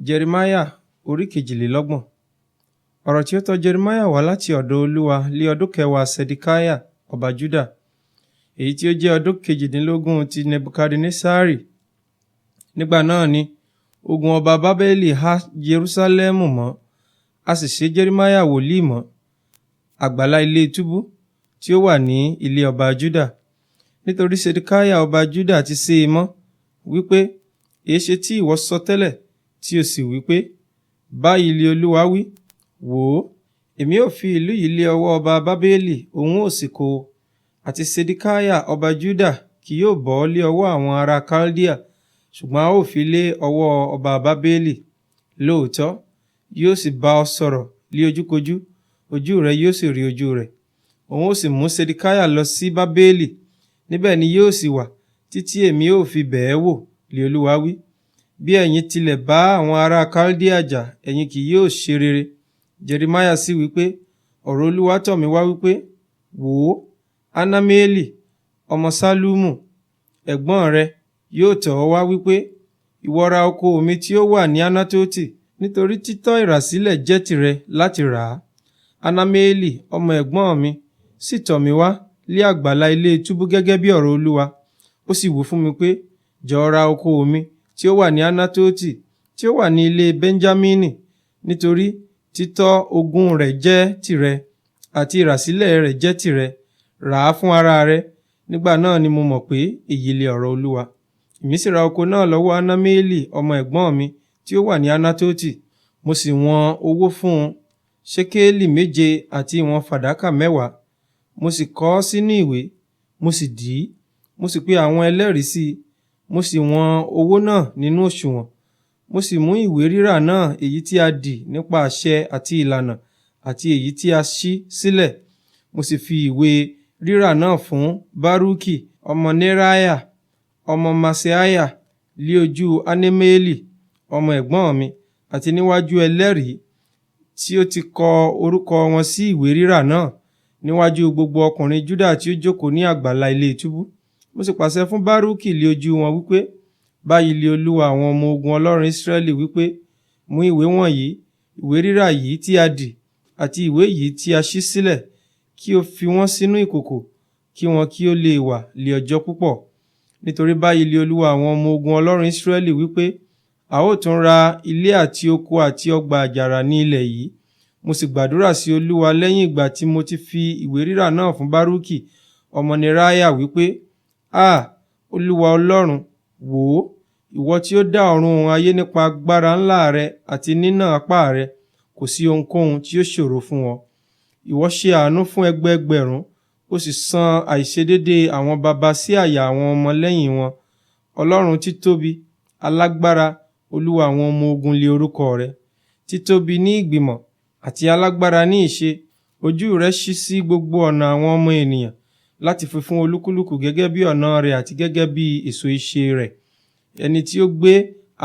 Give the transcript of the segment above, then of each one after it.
Jeremia orí 22. Ọ̀rọ̀ tí ó tọ̀ Jeremia wá láti ọ̀dọ̀ Olúwa lé ọdún 10 Sedikiah ọba Juda, èyí tí ó jẹ́ ọdún 18 ti Nebukadnesari. Nígbà náà ni ogun ọba Babeli há Jerusalẹmu mọ́, a sì ṣe Jeremia wòlíì mọ́ àgbàlá ilé túbú tí ó wà ní ilé ọba Juda. Nítorí Sedikiah ọba Juda ti sé e mọ́, wípé, èéṣe tí ìwọ sọ tẹ́lẹ̀ tí ó sì wípé, báyìí lé Olúwa wí, wò ó, èmi ó fi ìlú yìí lé ọwọ́ ọba Babeli, òun ó sì kó o, àti Sedikiah ọba Juda kì yóò bọ́ lé ọwọ́ àwọn ará Kaldea, ṣùgbọ́n a ó fi lé ọwọ́ ọba Babeli. Lóòótọ́, yóò sì bá ọ sọ̀rọ̀ lé ojúkojú, ojú rẹ yóò sì rí ojú rẹ̀. Òun ó sì mú Sedikiah lọ sí Babeli, níbẹ̀ ni yóò sì wà títí èmi ó fi bẹ̀ ẹ́ wò, lé Olúwa wí. Bí ẹ̀yin tilẹ̀ bá àwọn ará Kaldea jà, ẹ̀yin kì yóò ṣe rere. Jeremia sì wípé, ọ̀rọ̀ Olúwa tọ̀ mí wá wípé, wò ó, Hanameli ọmọ Ṣallumu ẹ̀gbọ́n rẹ yóò tọ̀ ọ́ wá wípé, ìwọ ra oko mi tí ó wà ní Anatoti, nítorí títọ́ ìràsílẹ̀ jẹ́ tìrẹ láti rà á. Hanameli ọmọ ẹ̀gbọ́n mi sì tọ̀ mí wá lé àgbàlá ilé túbú gẹ́gẹ́ bí ọ̀rọ̀ Olúwa. Ó sì wí fún mi pé, jọ̀ọ́ ra oko mi tí ó wà ní Anatoti, tí ó wà ní ilé Benjamini, nítorí títọ́ ogún rẹ̀ jẹ́ tìrẹ àti ìràsílẹ̀ rẹ̀ jẹ́ tìrẹ. Rà á fún ara rẹ. Nígbà náà ni mo mọ̀ pé èyí lé ọ̀rọ̀ Olúwa. Èmi sì ra oko náà lọ́wọ́ Hanameli ọmọ ẹ̀gbọ́n mi tí ó wà ní Anatoti. Mo sì wọ̀n owó fún un, ṣékélì 7 àti ìwọ̀n fàdákà 10. Mo sì kọ ọ́ sínú ìwé, mo sì dì í, mo sì pe àwọn ẹlẹ́rìí sí i. Mo sì wọ̀n owó náà nínú òṣùwọ̀n. Mo sì mú ìwé rírà náà, èyí tí a dì nípa àṣẹ àti ìlànà, àti èyí tí a ṣí sílẹ̀. Mo sì fi ìwé rírà náà fún Baruki ọmọ Neriah ọmọ Maaseiah lé ojú Hanameli ọmọ ẹ̀gbọ́n mi, àti níwájú ẹlẹ́rìí tí ó ti kọ orúkọ wọn sí ìwé rírà náà, níwájú gbogbo ọkùnrin Juda tí ó jókòó ní àgbàlá ilé túbú. Mo sì pàṣẹ fún Baruki lé ojú wọn wípé, báyìí lé Olúwa àwọn ọmọ ogun Ọlọ́run Israẹli wípé, mú ìwé wọ̀nyí, ìwé rírà yìí tí a dì àti ìwé yìí tí a ṣí sílẹ̀, kí o fi wọ́n sínú ìkòkò, kí wọn kí ó lè wà lé ọjọ́ púpọ̀. Nítorí báyìí lé Olúwa àwọn ọmọ ogun Ọlọ́run Israẹli wípé, a ó tún ra ilé àti oko àti ọgbà àjàrà ní ilẹ̀ yìí. Mo sì gbàdúrà sí Olúwa lẹ́yìn ìgbà tí mo ti fi ìwé rírà náà fún Baruki ọmọ Neriah wípé, Olúwa Ọlọ́run, wò ó, ìwọ tí ó dá ọ̀run òun ayé nípa agbára ńlá rẹ àti nínà apá rẹ, kò sí ohunkóhun tí ó ṣòro fún ọ. Ìwọ ṣe àánú fún ẹgbẹẹgbẹ̀rún, ó sì san àìṣedéédé àwọn baba sí àyà àwọn ọmọ lẹ́yìn wọn. Ọlọ́run títóbi, alágbára, Olúwa àwọn ọmọ ogun lé orúkọ rẹ. Títóbi ní ìgbìmọ̀ àti alágbára ní ìṣe, ojú rẹ ṣí sí gbogbo ọ̀nà àwọn ọmọ ènìyàn, láti fi fún olúkúlùkù gẹ́gẹ́ bí ọ̀nà rẹ̀ àti gẹ́gẹ́ bí èso iṣẹ́ rẹ̀. Ẹni tí ó gbé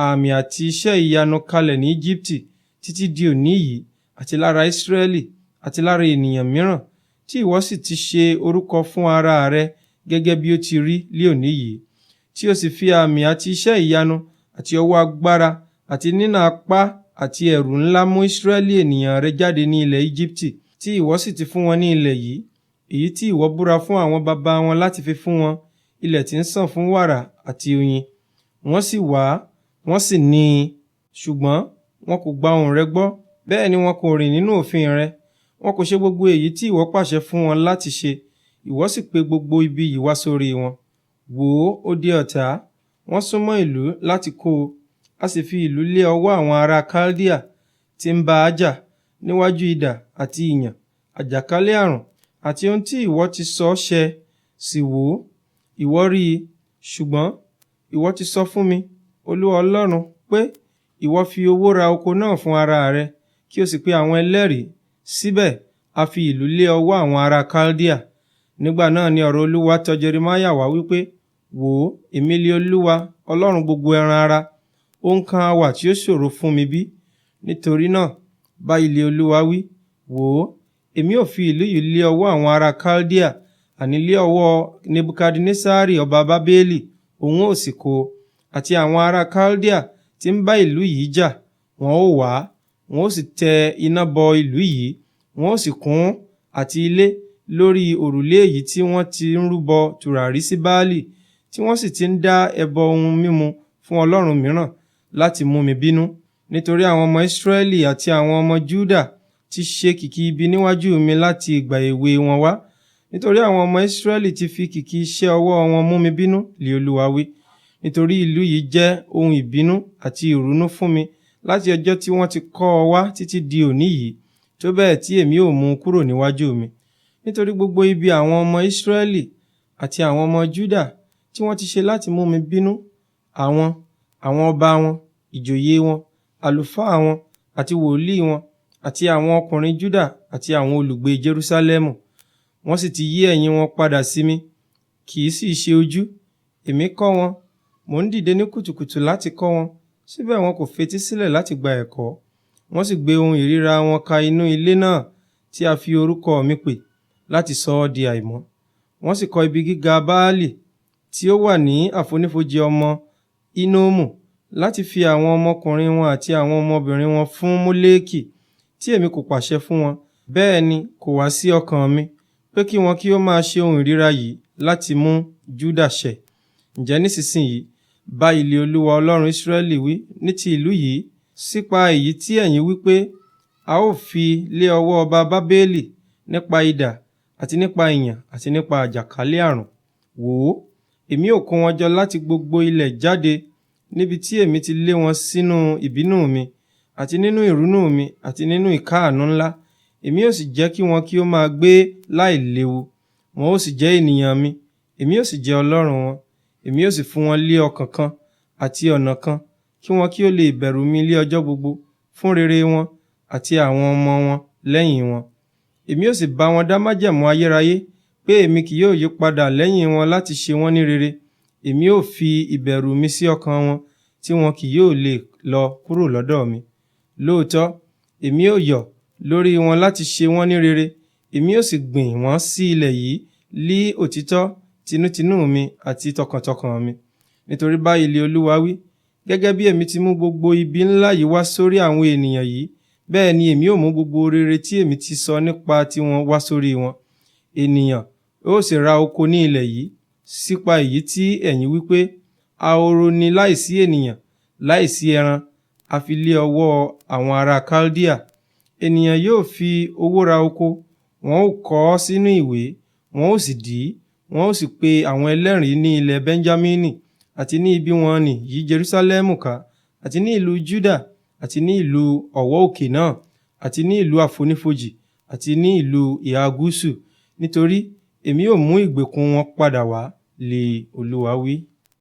àmì àti iṣẹ́ ìyanu kalẹ̀ ní Íjíbítì títí di òní yìí, àti lára Ísírẹ́lì àti lára ènìyàn mìíràn, tí ìwọ sì ti ṣe orúkọ fún ara rẹ gẹ́gẹ́ bí ó ti rí lé òní yìí, tí ó sì fi àmì àti iṣẹ́ ìyanu àti ọwọ́ agbára àti nínà apá àti ẹ̀rù ńlá mú Ísírẹ́lì ènìyàn rẹ jáde ní ilẹ̀ Íjíbítì, tí ìwọ sì ti fún wọn ní ilẹ̀ yìí, èyí tí ìwọ búra fún àwọn baba wọn láti fi fún wọn, ilẹ̀ tí ń sàn fún wàrà àti oyin. Wọ́n sì wá, wọ́n sì ní i, ṣùgbọ́n wọn kò gba ohùn rẹ gbọ́, bẹ́ẹ̀ ni wọn kò rìn nínú òfin rẹ. Wọn kò ṣe gbogbo èyí tí ìwọ pàṣẹ fún wọn láti ṣe, ìwọ sì pe gbogbo ibi yìí wá sórí wọn. Wò ó, ó dé ọ̀tá, wọ́n súnmọ́ ìlú láti kó o, a sì fi ìlú lé ọwọ́ àwọn ará Kaldea tí ń bá a jà, níwájú idà àti ìyàn, àjàkálẹ̀ àrùn àti ohun tí ìwọ ti sọ ṣẹ. Sì wò ó, ìwọ rí i, ṣùgbọ́n ìwọ ti sọ fún mi, Olúwa Ọlọ́run, pé ìwọ fi owó ra oko náà fún ara rẹ, kí o sì pe àwọn ẹlẹ́rìí. Síbẹ̀, a fi ìlú lé ọwọ́ àwọn ará Kaldea. Nígbà náà ni ọ̀rọ̀ Olúwa tọ̀ Jeremia wá wípé, wò ó, èmi lé Olúwa, Ọlọ́run gbogbo ẹran ara. Ohun kan á wà tí ó ṣòro fún mi bí? Nítorí náà, báyìí lé Olúwa wí, wò ó, èmi ó fi ìlú yìí lé ọwọ́ àwọn ará Kaldea, àní lé ọwọ́ Nebukadnesari ọba Babeli, òun ó sì kó o, àti àwọn ará Kaldea tí ń bá ìlú yìí jà, wọn ó wá, wọn ó sì tẹ iná bọ ìlú yìí, wọn ó sì kún àti ilé lórí òrùlé èyí tí wọ́n ti ń rúbọ tùràrí sí Báálì, tí wọ́n sì ti ń dá ẹbọ ohun mímu fún ọlọ́run mìíràn láti mú mi bínú. Nítorí àwọn ọmọ Ísírẹ́lì àti àwọn ọmọ Júdà ti ṣe kìkì ibi níwájú mi láti ìgbà èwe wọn wá. Nítorí àwọn ọmọ Ísírẹ́lì ti fi kìkì iṣẹ́ ọwọ́ wọn mú mi bínú, lé Olúwa wí. Nítorí ìlú yìí jẹ́ ohun ìbínú àti ìrunú fún mi láti ọjọ́ tí wọ́n ti kọ́ ọ wá títí di òní yìí, tó bẹ́ẹ̀ tí èmi ò mú kúrò níwájú mi. Nítorí gbogbo ibi àwọn ọmọ Ísírẹ́lì àti àwọn ọmọ Júdà tí wọ́n ti ṣe láti mú mi bínú, àwọn ọba wọn, ìjòyè wọn, àlùfáà wọn àti wòlíì wọn, àti àwọn ọkùnrin Júdà àti àwọn olùgbé Jerúsálẹ́mù, wọ́n sì ti yí ẹ̀yìn wọn padà sí mi, kì í sì ṣe ojú. Èmi kọ́ wọn, mò ń dìde ní kùtùkùtù láti kọ́ wọn, síbẹ̀ wọn kò fetí sílẹ̀ láti gba ẹ̀kọ́. Wọ́n sì gbé ohun ìríra wọn ka inú ilé náà tí a fi orúkọ mi pè, láti sọ ọ́ di àìmọ́. Wọ́n sì kọ́ ibi gíga Báálì tí ó wà ní àfonífojì ọmọ Hínómù, láti fi àwọn ọmọkùnrin wọn àti àwọn ọmọbìnrin wọn fún Mólékì, tí èmi kò pàṣẹ fún wọn. Bẹ́ẹ̀ ni kò wá sí ọkàn mi pé kí wọn kí ó máa ṣe ohun ìríra yìí láti mú Júdà ṣẹ̀. Ǹjẹ́ nísinsìnyí, báyìí lé Olúwa Ọlọ́run Ísírẹ́lì wí ní ti ìlú yìí, sípa èyí tí ẹ̀yin wí pé a ó fi lé ọwọ́ ọba Bábélì nípa idà àti nípa ìyàn àti nípa àjàkálẹ̀ àrùn. Wò ó, èmi ó kó wọn jọ láti gbogbo ilẹ̀ jáde, níbi tí èmi ti lé wọn sínú ìbínú mi àti nínú ìrunú mi àti nínú ìkáàánú ńlá. Èmi ó sì jẹ́ kí wọn kí ó máa gbé láìléwu. Wọn ó sì jẹ́ ènìyàn mi, èmi ó sì jẹ́ Ọlọ́run wọn. Èmi ó sì fún wọn lé ọkàn kan àti ọ̀nà kan, kí wọn kí ó lè bẹ̀rù mi lé ọjọ́ gbogbo, fún rere wọn àti àwọn ọmọ wọn lẹ́yìn wọn. Èmi ó sì bá wọn dá májẹ̀mú ayérayé, pé èmi kì yóò yí padà lẹ́yìn wọn láti ṣe wọ́n ní rere. Èmi ó fi ìbẹ̀rù mi sí ọkàn wọn, tí wọn kì yóò lè lọ kúrò lọ́dọ̀ mi. Lóòótọ́, èmi ó yọ̀ lórí wọn láti ṣe wọ́n ní rere. Èmi ó sì gbìn wọ́n sí ilẹ̀ yìí lí òtítọ́ tinútinú mi àti tọkàntọkàn mi. Nítorí báyìí lé Olúwa wí, gẹ́gẹ́ bí èmi ti mú gbogbo ibi ńlá yìí wá sórí àwọn ènìyàn yìí, bẹ́ẹ̀ ni èmi ó mú gbogbo rere tí èmi ti sọ nípa tiwọn wá sórí wọn. Ènìyàn ó sì ra oko ní ilẹ̀ yìí, sípa èyí tí ẹ̀yin wí pé, ahoro ni láìsí ènìyàn, láìsí ẹran, a fi lé ọwọ́ àwọn ará Kaldea. Ènìyàn yóò fi owó ra oko, wọn ó kọ ọ́ sínú ìwé, wọn ó sì dì í, wọn ó sì pe àwọn ẹlẹ́rìí ní ilẹ̀ Benjamini àti ní ibi wọn nì yí Jerúsálẹ́mù ká, àti ní ìlú Júdà, àti ní ìlú ọ̀wọ́ òkè náà, àti ní ìlú àfonífojì, àti ní ìlú ìhà gúúsù, nítorí èmi ó mú ìgbèkùn wọn padà wá, lé Olúwa wí.